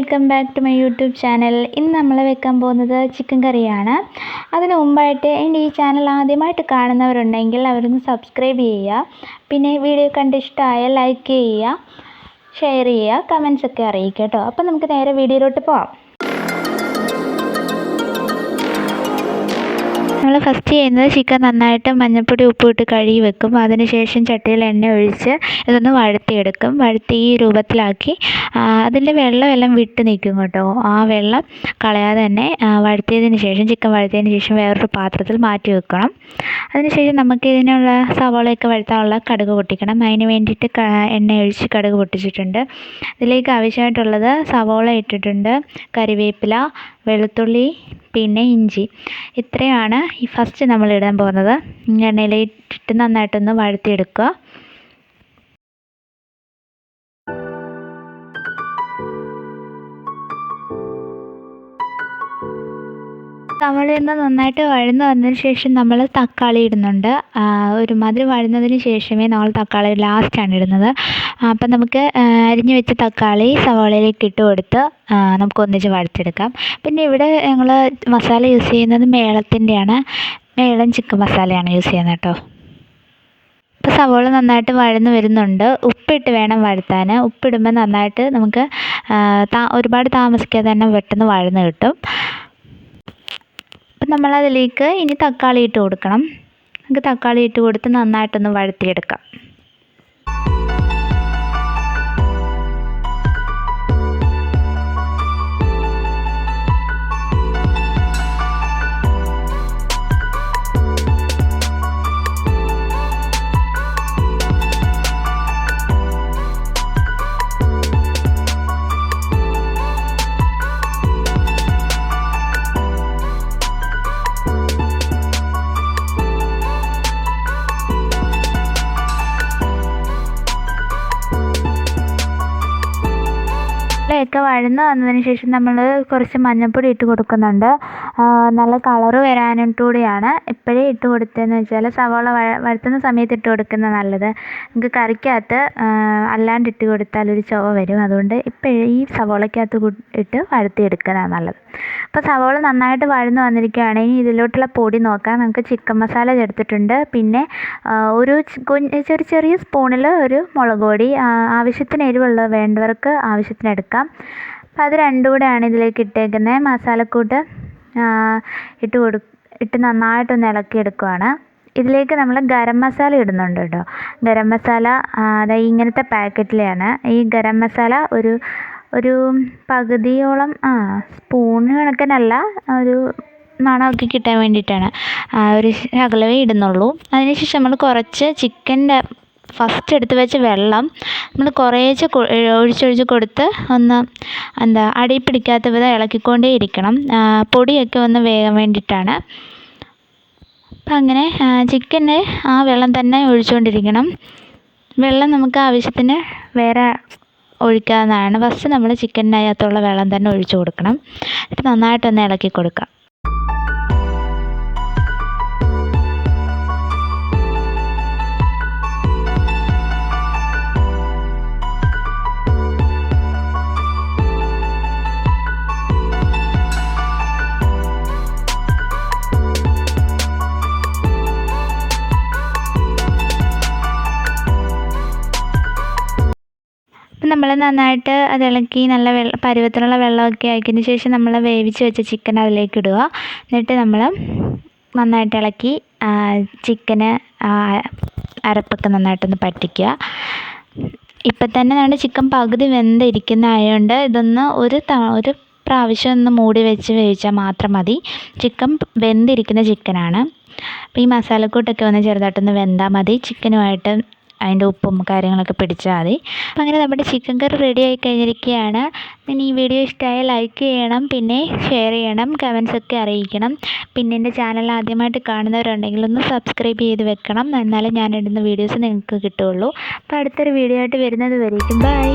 Welcome back to my YouTube channel. ഇന്ന് നമ്മൾ വെക്കാൻ പോകുന്നത് ചിക്കൻ കറിയാണ്. അതിന് മുമ്പായിട്ട് എൻ്റെ ഈ ചാനൽ ആദ്യമായിട്ട് കാണുന്നവരുണ്ടെങ്കിൽ അവരൊന്ന് സബ്സ്ക്രൈബ് ചെയ്യുക. പിന്നെ വീഡിയോ കണ്ട് ഇഷ്ടമായാൽ ലൈക്ക് ചെയ്യുക, ഷെയർ ചെയ്യുക, കമൻസൊക്കെ അറിയിക്കുക കേട്ടോ. അപ്പോൾ നമുക്ക് നേരെ വീഡിയോയിലോട്ട് പോകാം. നമ്മൾ ഫസ്റ്റ് ചെയ്യുന്നത് ചിക്കൻ നന്നായിട്ട് മഞ്ഞൾപ്പൊടി ഉപ്പിട്ട് കഴുകി വെക്കും. അതിനുശേഷം ചട്ടിയിൽ എണ്ണ ഒഴിച്ച് ഇതൊന്ന് വഴറ്റിയെടുക്കും. വഴറ്റി ഈ രൂപത്തിലാക്കി അതിൻ്റെ വെള്ളമെല്ലാം വിട്ട് നിൽക്കും കേട്ടോ. ആ വെള്ളം കളയാതെ തന്നെ വഴറ്റിയതിന് ശേഷം ചിക്കൻ വഴറ്റിയതിന് ശേഷം വേറൊരു പാത്രത്തിൽ മാറ്റി വെക്കണം. അതിനുശേഷം നമുക്ക് ഇതിനുള്ള സവാളയൊക്കെ വഴറ്റാനുള്ള കടുക് പൊട്ടിക്കണം. അതിന് വേണ്ടിയിട്ട് എണ്ണ ഒഴിച്ച് കടുക് പൊട്ടിച്ചിട്ടുണ്ട്. ഇതിലേക്ക് ആവശ്യമായിട്ടുള്ളത് സവാള ഇട്ടിട്ടുണ്ട്, കറിവേപ്പില, വെളുത്തുള്ളി, പിന്നെ ഇഞ്ചി. ഇത്രയാണ് ഈ ഫസ്റ്റ് നമ്മൾ ഇടാൻ പോകുന്നത്. എണ്ണയിലിട്ടിട്ട് നന്നായിട്ടൊന്ന് വഴറ്റിയെടുക്കുക. സവാളയിൽ നന്നായിട്ട് വഴന്ന് വന്നതിന് ശേഷം നമ്മൾ തക്കാളി ഇടുന്നുണ്ട്. ഒരുമാതിരി വഴന്നതിന് ശേഷമേ നമ്മൾ തക്കാളി ലാസ്റ്റാണ് ഇടുന്നത്. അപ്പം നമുക്ക് അരിഞ്ഞു വെച്ച തക്കാളി സവാളയിലേക്ക് ഇട്ട് കൊടുത്ത് നമുക്ക് ഒന്നിച്ച് വഴറ്റിയെടുക്കാം. പിന്നെ ഇവിടെ ഞങ്ങൾ മസാല യൂസ് ചെയ്യുന്നത് മേളത്തിൻ്റെയാണ്. മേളം ചിക്കൻ മസാലയാണ് യൂസ് ചെയ്യുന്നത് കേട്ടോ. ഇപ്പോൾ സവാള നന്നായിട്ട് വഴന്ന് വരുന്നുണ്ട്. ഉപ്പിട്ട് വേണം വഴറ്റാൻ. ഉപ്പിടുമ്പോൾ നന്നായിട്ട് നമുക്ക് ഒരുപാട് താമസിക്കാതെ തന്നെ പെട്ടെന്ന് വഴന്ന് കിട്ടും. അപ്പം നമ്മളതിലേക്ക് ഇനി തക്കാളി ഇട്ട് കൊടുക്കണം. നമുക്ക് തക്കാളി ഇട്ട് കൊടുത്ത് നന്നായിട്ടൊന്ന് വഴറ്റിയെടുക്കാം. ഒക്കെ വഴന്ന് വന്നതിന് ശേഷം നമ്മൾ കുറച്ച് മഞ്ഞൾപ്പൊടി ഇട്ട് കൊടുക്കുന്നുണ്ട്. നല്ല കളറ് വരാനായിട്ട് കൂടിയാണ് ഇപ്പോഴേ ഇട്ട് കൊടുത്തതെന്ന് വെച്ചാൽ സവാള വഴറ്റുന്ന സമയത്ത് ഇട്ട് കൊടുക്കുന്നത് നല്ലത്. നമുക്ക് കറിക്കകത്ത് അല്ലാണ്ട് ഇട്ട് കൊടുത്താൽ ഒരു ചുവ വരും. അതുകൊണ്ട് ഇപ്പോഴേ ഈ സവാളയ്ക്കകത്ത് ഇട്ട് വഴറ്റിയെടുക്കുന്നതാണ് നല്ലത്. അപ്പോൾ സവാള നന്നായിട്ട് വഴന്ന് വന്നിരിക്കുകയാണ്. ഇനി ഇതിലോട്ടുള്ള പൊടി നോക്കാം. നമുക്ക് ചിക്കൻ മസാല ചേർത്തിട്ടുണ്ട്. പിന്നെ ഒരു ചെറിയ സ്പൂണിൽ ഒരു മുളക് പൊടി, ആവശ്യത്തിന് എരിവുള്ള വേണ്ടവർക്ക് ആവശ്യത്തിന് എടുക്കാം. അപ്പം അത് രണ്ടും കൂടെയാണ് ഇതിലേക്ക് ഇട്ടേക്കുന്നത്. മസാലക്കൂട്ട് ഇട്ട് നന്നായിട്ടൊന്ന് ഇളക്കിയെടുക്കുകയാണ്. ഇതിലേക്ക് നമ്മൾ ഗരം മസാല ഇടുന്നുണ്ട് കേട്ടോ. ഗരം മസാല അതായത് ഇങ്ങനത്തെ പാക്കറ്റിലാണ്. ഈ ഗരം മസാല ഒരു പകുതിയോളം സ്പൂണ് കണക്കിനല്ല, ഒരു മണമൊക്കെ കിട്ടാൻ വേണ്ടിയിട്ടാണ് ഒരു ശകലമേ ഇടുന്നുള്ളൂ. അതിനുശേഷം നമ്മൾ കുറച്ച് ചിക്കൻ്റെ ഫസ്റ്റ് എടുത്ത് വെച്ച വെള്ളം നമ്മൾ കുറേശ്ശെ ഒഴിച്ചൊഴിച്ച് കൊടുത്ത് ഒന്ന് അടി പിടിക്കാത്ത വിധം ഇളക്കിക്കൊണ്ടേ ഇരിക്കണം. പൊടിയൊക്കെ ഒന്ന് വേകാൻ വേണ്ടിയിട്ടാണ്. അപ്പം അങ്ങനെ ചിക്കന് ആ വെള്ളം തന്നെ ഒഴിച്ചുകൊണ്ടിരിക്കണം. വെള്ളം നമുക്ക് ആവശ്യത്തിന് വേറെ ഒഴിക്കാവുന്നതാണ്. ഫസ്റ്റ് നമ്മൾ ചിക്കനകത്തുള്ള വെള്ളം തന്നെ ഒഴിച്ചു കൊടുക്കണം. എന്നിട്ട് നന്നായിട്ടൊന്ന് ഇളക്കി കൊടുക്കാം. നമ്മൾ നന്നായിട്ട് അത് ഇളക്കി നല്ല പരുവത്തിലുള്ള വെള്ളമൊക്കെ ആക്കിയതിന് ശേഷം നമ്മൾ വേവിച്ച് വെച്ച ചിക്കൻ അതിലേക്ക് ഇടുക. എന്നിട്ട് നമ്മൾ നന്നായിട്ട് ഇളക്കി ചിക്കന് അരപ്പൊക്കെ നന്നായിട്ടൊന്ന് പറ്റിക്കുക. ഇപ്പം തന്നെ നമ്മുടെ ചിക്കൻ പകുതി വെന്തിരിക്കുന്നതായതുകൊണ്ട് ഇതൊന്ന് ഒരു പ്രാവശ്യം ഒന്ന് മൂടി വെച്ച് വേവിച്ചാൽ മാത്രം മതി. ചിക്കൻ വെന്തിരിക്കുന്ന ചിക്കനാണ്. അപ്പോൾ ഈ മസാലക്കൂട്ടൊക്കെ ഒന്ന് ചെറുതായിട്ടൊന്ന് വെന്താൽ മതി. ചിക്കനുമായിട്ട് അതിൻ്റെ ഉപ്പും കാര്യങ്ങളൊക്കെ പിടിച്ചാൽ മതി. അപ്പം അങ്ങനെ നമ്മുടെ ചിക്കൻ കറി റെഡി ആയി കഴിഞ്ഞിരിക്കുകയാണ്. പിന്നെ ഈ വീഡിയോ ഇഷ്ടമായാൽ ലൈക്ക് ചെയ്യണം, പിന്നെ ഷെയർ ചെയ്യണം, കമൻസൊക്കെ അറിയിക്കണം. പിന്നെ എൻ്റെ ചാനൽ ആദ്യമായിട്ട് കാണുന്നവരുണ്ടെങ്കിൽ ഒന്ന് സബ്സ്ക്രൈബ് ചെയ്ത് വെക്കണം. എന്നാലേ ഞാനിടുന്ന വീഡിയോസ് നിങ്ങൾക്ക് കിട്ടുകയുള്ളൂ. അപ്പോൾ അടുത്തൊരു വീഡിയോ ആയിട്ട് വരുന്നത് വരേക്കും ബൈ.